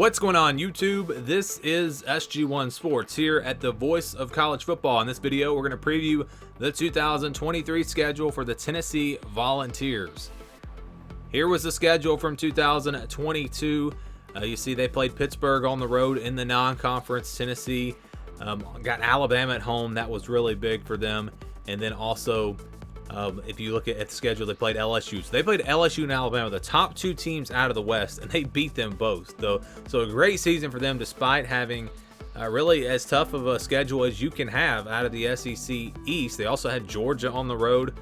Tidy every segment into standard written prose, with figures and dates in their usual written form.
What's going on, YouTube? This is SG1 Sports here at the Voice of College Football. In this video, we're going to preview the 2023 schedule for the Tennessee Volunteers. Here was the schedule from 2022. You see they played Pittsburgh on the road in the non-conference. Tennessee got Alabama at home. That was really big for them. And then also, if you look at the schedule, they played LSU. So they played LSU and Alabama, the top two teams out of the West, and they beat them both. So a great season for them despite having really as tough of a schedule as you can have out of the SEC East. They also had Georgia on the road.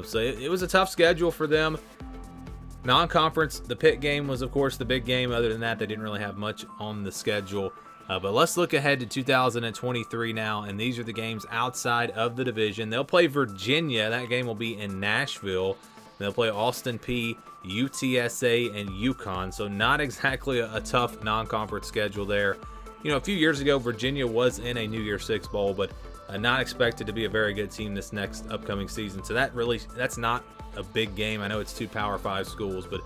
So it was a tough schedule for them. Non-conference, the Pitt game was, of course, the big game. Other than that, they didn't really have much on the schedule. But let's look ahead to 2023 now, and these are the games outside of the division. They'll play Virginia. That game will be in Nashville. They'll play Austin Peay, UTSA, and UConn. So not exactly a tough non-conference schedule there. You know, a few years ago, Virginia was in a New Year's Six Bowl, but not expected to be a very good team this next upcoming season. So that's not a big game. I know it's two Power 5 schools, but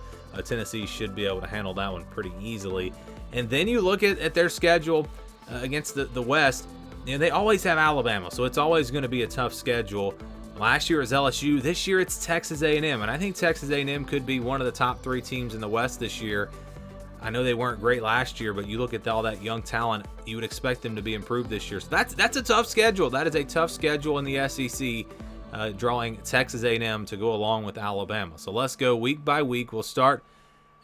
Tennessee should be able to handle that one pretty easily. And then you look at their schedule against the West. You know, they always have Alabama, so it's always going to be a tough schedule. Last year it was LSU. This year it's Texas A&M, and I think Texas A&M could be one of the top three teams in the West this year. I know they weren't great last year, but you look at all that young talent, you would expect them to be improved this year. So that's a tough schedule. That is a tough schedule in the SEC, drawing Texas A&M to go along with Alabama. So let's go week by week. We'll start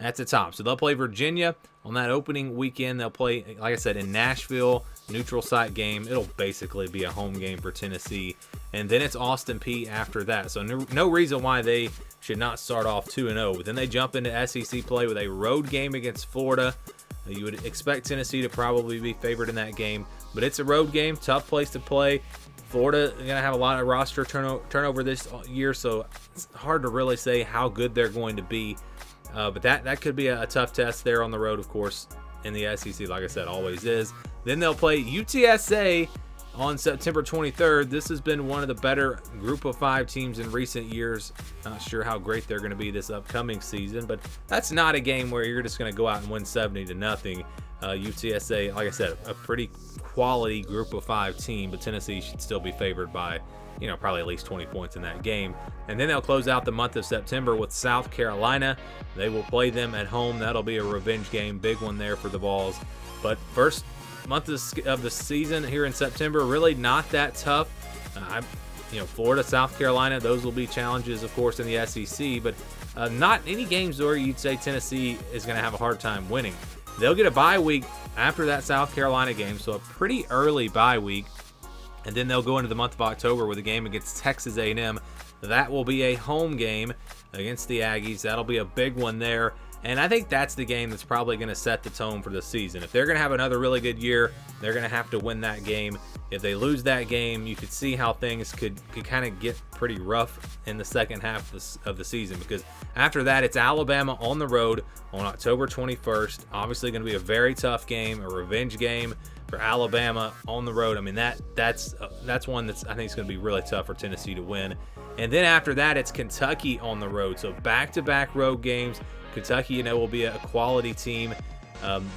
at the top. So they'll play Virginia on that opening weekend. They'll play, like I said, in Nashville, neutral site game. It'll basically be a home game for Tennessee. And then it's Austin Peay after that. So no reason why they should not start off 2-0. But then they jump into SEC play with a road game against Florida. You would expect Tennessee to probably be favored in that game. But it's a road game, tough place to play. Florida is going to have a lot of roster turnover this year, so it's hard to really say how good they're going to be. But that could be a tough test there on the road, of course, in the SEC, like I said, always is. Then they'll play UTSA on September 23rd. This has been one of the better Group of 5 teams in recent years. Not sure how great they're going to be this upcoming season, but that's not a game where you're just going to go out and win 70-0. UTSA, like I said, a pretty quality Group of 5 team, but Tennessee should still be favored by, you know, probably at least 20 points in that game. And then they'll close out the month of September with South Carolina. They will play them at home. That'll be a revenge game, big one there for the Vols. But first month of the season here in September, really not that tough. Florida, South Carolina, those will be challenges, of course, in the SEC, but not any games where you'd say Tennessee is going to have a hard time winning. They'll get a bye week after that South Carolina game, so a pretty early bye week. And then they'll go into the month of October with a game against Texas A&M. That will be a home game against the Aggies. That'll be a big one there. And I think that's the game that's probably going to set the tone for the season. If they're going to have another really good year, they're going to have to win that game. If they lose that game, you could see how things could kind of get pretty rough in the second half of the season. Because after that, it's Alabama on the road on October 21st. Obviously going to be a very tough game, a revenge game for Alabama on the road. I mean, that's one that's I think is going to be really tough for Tennessee to win. And then after that, it's Kentucky on the road. So back-to-back road games. Kentucky, will be a quality team.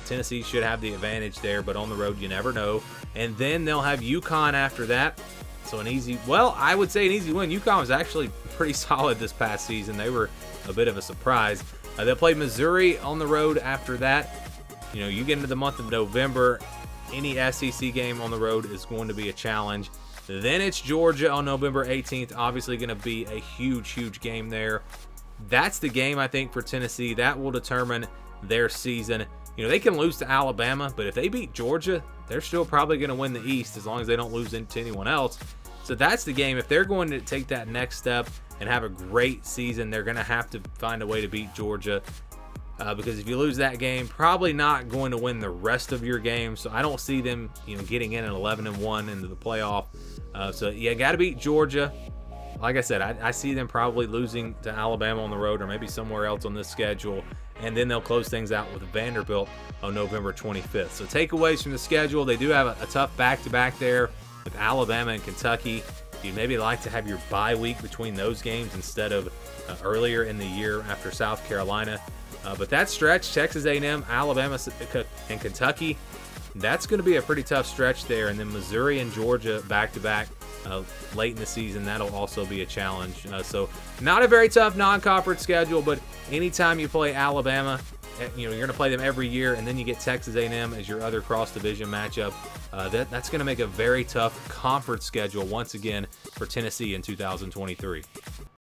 Tennessee should have the advantage there, but on the road, you never know. And then they'll have UConn after that. So I would say an easy win. UConn was actually pretty solid this past season. They were a bit of a surprise. They'll play Missouri on the road after that. You get into the month of November, any SEC game on the road is going to be a challenge. Then it's Georgia on November 18th. Obviously going to be a huge, huge game there. That's the game, I think, for Tennessee. That will determine their season. They can lose to Alabama, but if they beat Georgia, they're still probably going to win the East as long as they don't lose to anyone else. So that's the game. If they're going to take that next step and have a great season, they're going to have to find a way to beat Georgia. Because if you lose that game, probably not going to win the rest of your games. So I don't see them, getting in at 11-1 into the playoff. So you got to beat Georgia. Like I said, I see them probably losing to Alabama on the road or maybe somewhere else on this schedule. And then they'll close things out with Vanderbilt on November 25th. So takeaways from the schedule, they do have a tough back-to-back there with Alabama and Kentucky. you'd maybe like to have your bye week between those games instead of earlier in the year after South Carolina. But that stretch, Texas A&M, Alabama, and Kentucky, that's going to be a pretty tough stretch there. And then Missouri and Georgia back-to-back late in the season, that'll also be a challenge. So not a very tough non-conference schedule, but anytime you play Alabama, you're going to play them every year, and then you get Texas A&M as your other cross-division matchup. That's going to make a very tough conference schedule once again for Tennessee in 2023.